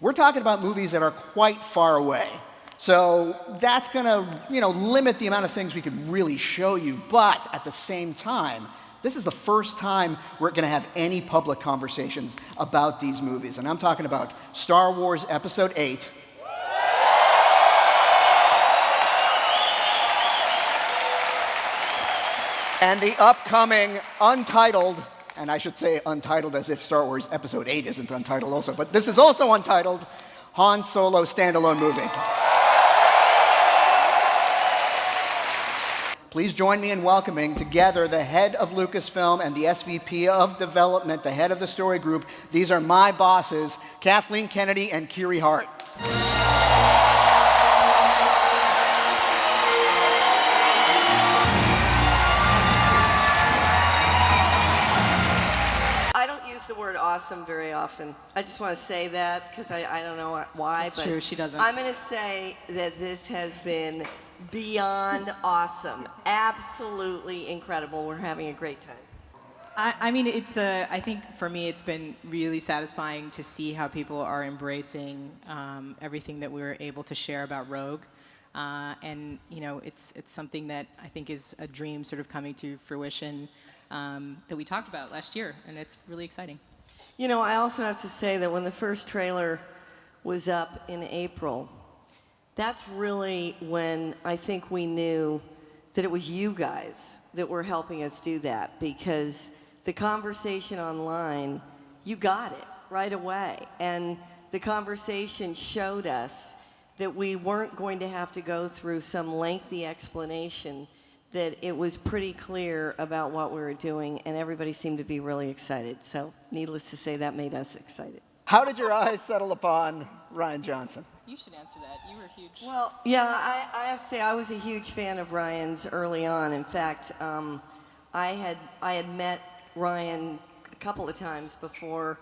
We're talking about movies that are quite far away. So that's going to, limit the amount of things we could really show you. But at the same time, this is the first time we're going to have any public conversations about these movies. And I'm talking about Star Wars Episode VIII. And the upcoming untitled, and I should say untitled as if Star Wars Episode VIII isn't untitled also, but this is also untitled, Han Solo standalone movie. Please join me in welcoming together the head of Lucasfilm and the SVP of Development, the head of the story group. These are my bosses, Kathleen Kennedy and Kiri Hart. I don't use the word awesome very often. I just want to say that because I don't know why. That's true, she doesn't. I'm going to say that this has been beyond awesome. Absolutely incredible. We're having a great time. I mean, I think for me, it's been really satisfying to see how people are embracing everything that we were able to share about Rogue. And, it's something that I think is a dream sort of coming to fruition that we talked about last year, and it's really exciting. I also have to say that when the first trailer was up in April, that's really when I think we knew that it was you guys that were helping us do that, because the conversation online, you got it right away. And the conversation showed us that we weren't going to have to go through some lengthy explanation, that it was pretty clear about what we were doing, and everybody seemed to be really excited. So needless to say, that made us excited. How did your eyes settle upon Rian Johnson? You should answer that. You were huge. Well, yeah, I have to say I was a huge fan of Ryan's early on. In fact, I had met Ryan a couple of times before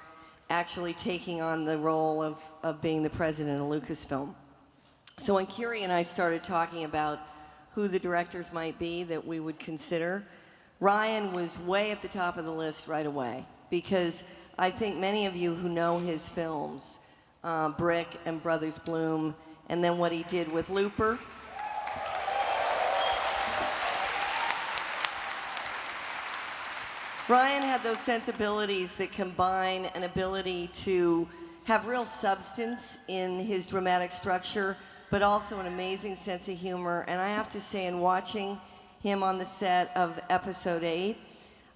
actually taking on the role of being the president of Lucasfilm. So when Kiri and I started talking about who the directors might be that we would consider, Ryan was way at the top of the list right away, because I think many of you who know his films, Brick and Brothers Bloom, and then what he did with Looper. Ryan had those sensibilities that combine an ability to have real substance in his dramatic structure, but also an amazing sense of humor. And I have to say, in watching him on the set of Episode VIII,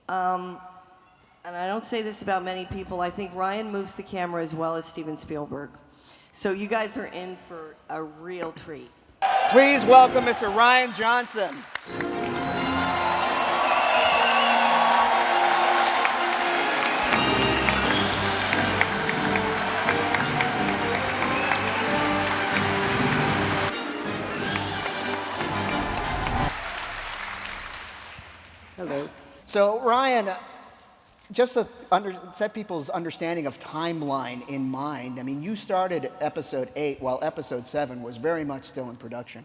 and I don't say this about many people, I think Ryan moves the camera as well as Steven Spielberg. So you guys are in for a real treat. Please welcome Mr. Rian Johnson. Hello. So, Ryan, just to set people's understanding of timeline in mind, I mean, you started Episode VIII while Episode VII was very much still in production.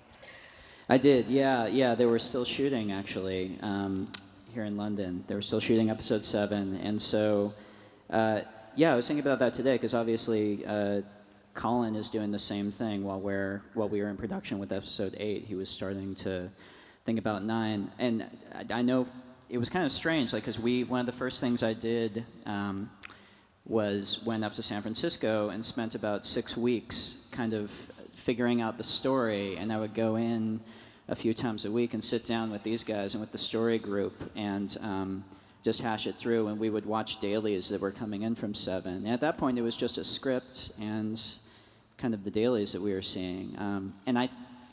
I did, yeah. They were still shooting, actually, here in London. They were still shooting Episode VII, and so, I was thinking about that today, because obviously Colin is doing the same thing while we were in production with Episode VIII. He was starting to think about IX, and I know it was kind of strange, because one of the first things I did was went up to San Francisco and spent about 6 weeks kind of figuring out the story, and I would go in a few times a week and sit down with these guys and with the story group and just hash it through, and we would watch dailies that were coming in from VII. And at that point, it was just a script and kind of the dailies that we were seeing. And I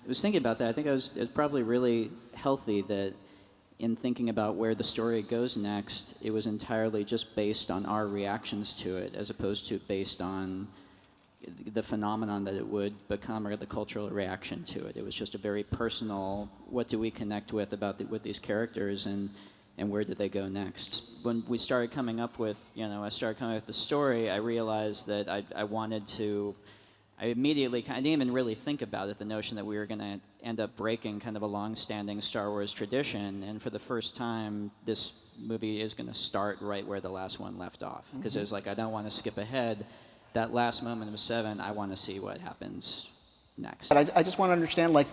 was thinking about that. I think it was probably really healthy that in thinking about where the story goes next, it was entirely just based on our reactions to it, as opposed to based on the phenomenon that it would become or the cultural reaction to it. It was just a very personal, what do we connect with with these characters, and where did they go next? When we started coming up with, I started coming up with the story, I realized that I didn't even really think about it, the notion that we were going to end up breaking kind of a long-standing Star Wars tradition, and for the first time, this movie is going to start right where the last one left off, because it was like, I don't want to skip ahead. that last moment of 7, I want to see what happens next. But I just want to understand, like,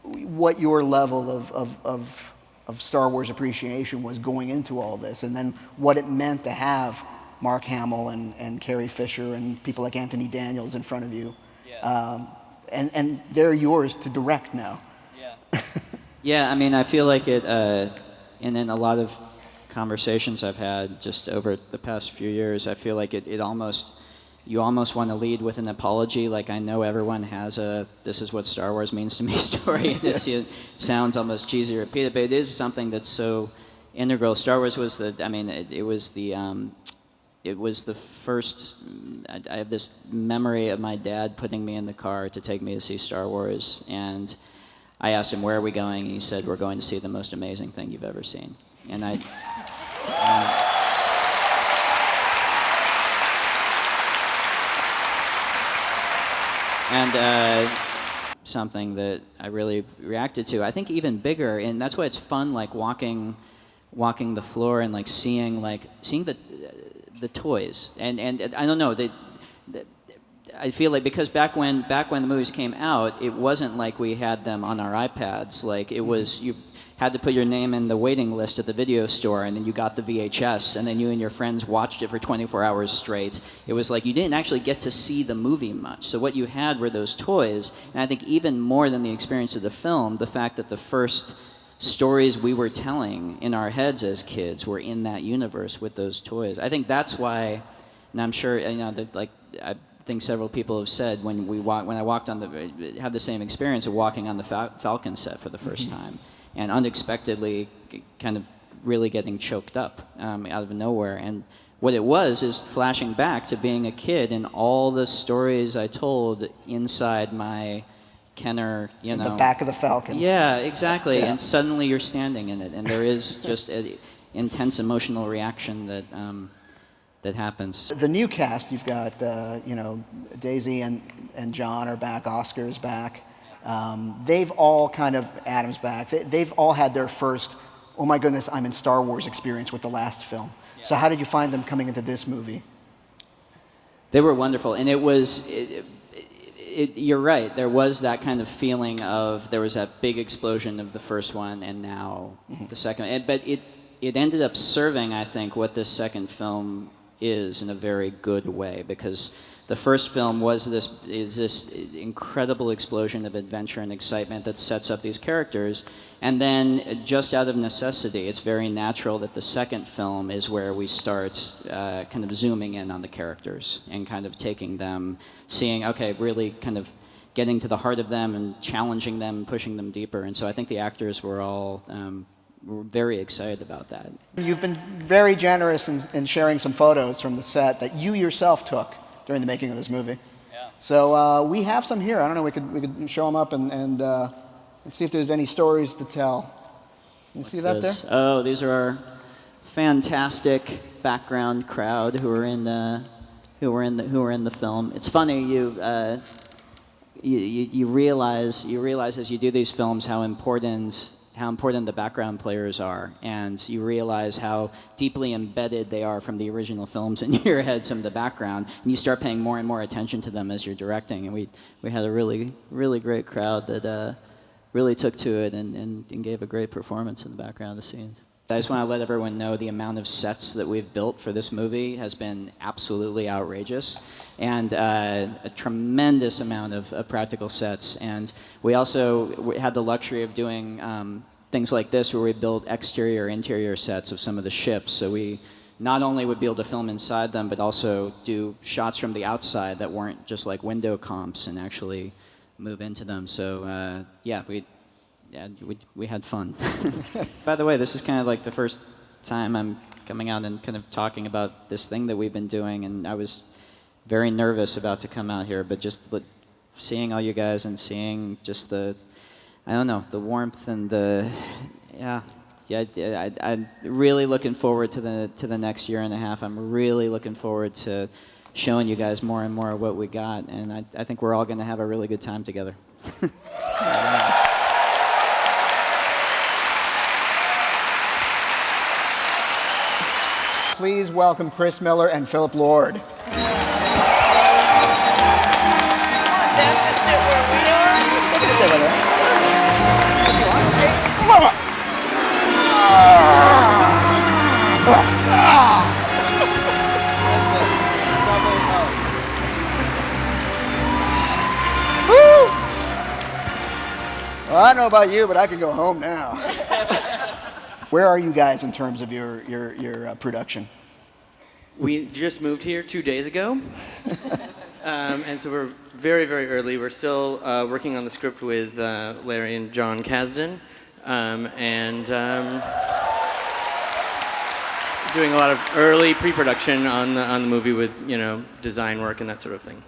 what your level of Star Wars appreciation was going into all this, and then what it meant to have Mark Hamill and Carrie Fisher and people like Anthony Daniels in front of you. Yeah. And they're yours to direct now. Yeah. Yeah, I mean, I feel like it, and in a lot of conversations I've had just over the past few years, I feel like you almost want to lead with an apology, like I know everyone has a "this is what Star Wars means to me" story. It sounds almost cheesy to repeat it, but it is something that's so integral. Star Wars was it was the first. I have this memory of my dad putting me in the car to take me to see Star Wars, and I asked him, "Where are we going?" And he said, "We're going to see the most amazing thing you've ever seen." And something that I really reacted to. I think even bigger, and that's why it's fun, like walking the floor and like seeing the toys. And I don't know, I feel like because back when the movies came out, it wasn't like we had them on our iPads. Like it was, you had to put your name in the waiting list at the video store, and then you got the VHS, and then you and your friends watched it for 24 hours straight. It was like you didn't actually get to see the movie much. So what you had were those toys, and I think even more than the experience of the film, the fact that the first stories we were telling in our heads as kids were in that universe with those toys. I think that's why, and I'm sure, you know, that, like, I think several people have said when I walked on had the same experience of walking on the Falcon set for the first time, and unexpectedly kind of really getting choked up out of nowhere. And what it was is flashing back to being a kid and all the stories I told inside my Kenner, you know. The back of the Falcon. Yeah, exactly. Yeah. And suddenly you're standing in it, and there is just an intense emotional reaction that happens. The new cast, you've got, you know, Daisy and John are back, Oscar's back. They've all kind of, Adam's back, they've all had their first, oh my goodness, I'm in Star Wars experience with the last film. Yeah. So how did you find them coming into this movie? They were wonderful, and it was, you're right, there was that kind of feeling of, there was that big explosion of the first one, and now the second, but it ended up serving, I think, what this second film is in a very good way, because the first film was this incredible explosion of adventure and excitement that sets up these characters, and then just out of necessity, it's very natural that the second film is where we start kind of zooming in on the characters and kind of taking them, seeing, okay, really kind of getting to the heart of them and challenging them and pushing them deeper. And so I think the actors were all we're very excited about that. You've been very generous in sharing some photos from the set that you yourself took during the making of this movie. Yeah. So we have some here. I don't know, we could show them up and see if there's any stories to tell. You see that there? Oh, these are our fantastic background crowd who are in the film. It's funny, you realize as you do these films how important the background players are, and you realize how deeply embedded they are from the original films in your head, some of the background, and you start paying more and more attention to them as you're directing. And we had a really, really great crowd that really took to it and gave a great performance in the background of the scenes. I just want to let everyone know the amount of sets that we've built for this movie has been absolutely outrageous, and a tremendous amount of practical sets. And we also had the luxury of doing things like this, where we built exterior, interior sets of some of the ships. So we not only would be able to film inside them, but also do shots from the outside that weren't just like window comps and actually move into them. So we had fun. By the way, this is kind of like the first time I'm coming out and kind of talking about this thing that we've been doing, and I was very nervous about to come out here, but just seeing all you guys and seeing just the warmth and I'm really looking forward to the next year and a half. I'm really looking forward to showing you guys more and more of what we got, and I think we're all going to have a really good time together. Please welcome Chris Miller and Philip Lord. Well, I don't know about you, but I can go home now. Where are you guys in terms of your production? We just moved here 2 days ago. And so we're very, very early. We're still working on the script with Larry and John Kasdan. Doing a lot of early pre-production on the movie with, design work and that sort of thing.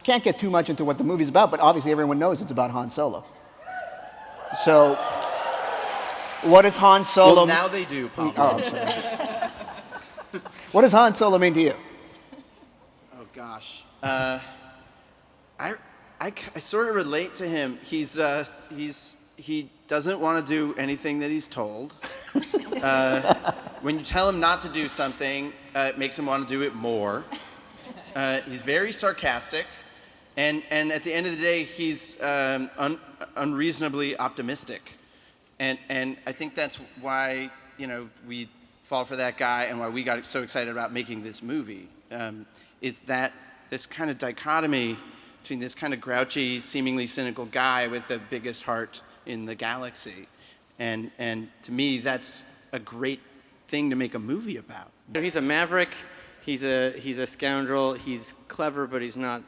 Can't get too much into what the movie's about, but obviously everyone knows it's about Han Solo. So, what does Han Solo... Well, now they do, Pablo. Oh, I'm sorry. What does Han Solo mean to you? Oh, gosh. I sort of relate to him. He doesn't want to do anything that he's told. When you tell him not to do something, it makes him want to do it more. He's very sarcastic, and at the end of the day, he's unreasonably optimistic. And I think that's why we fall for that guy, and why we got so excited about making this movie. Is that this kind of dichotomy between this kind of grouchy, seemingly cynical guy with the biggest heart in the galaxy. And to me, that's a great thing to make a movie about. He's a maverick. He's a scoundrel. He's clever, but he's not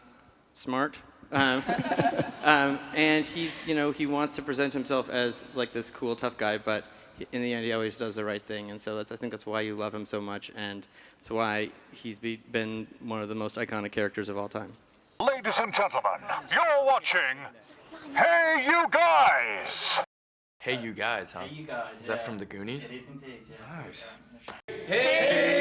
smart. And he's he wants to present himself as like this cool, tough guy, but in the end, he always does the right thing. And so I think that's why you love him so much, and it's why he's been one of the most iconic characters of all time. Ladies and gentlemen, you're watching Hey You Guys! Hey You Guys, huh? Hey You Guys. Is that from the Goonies? It is indeed, yes. Nice. Hey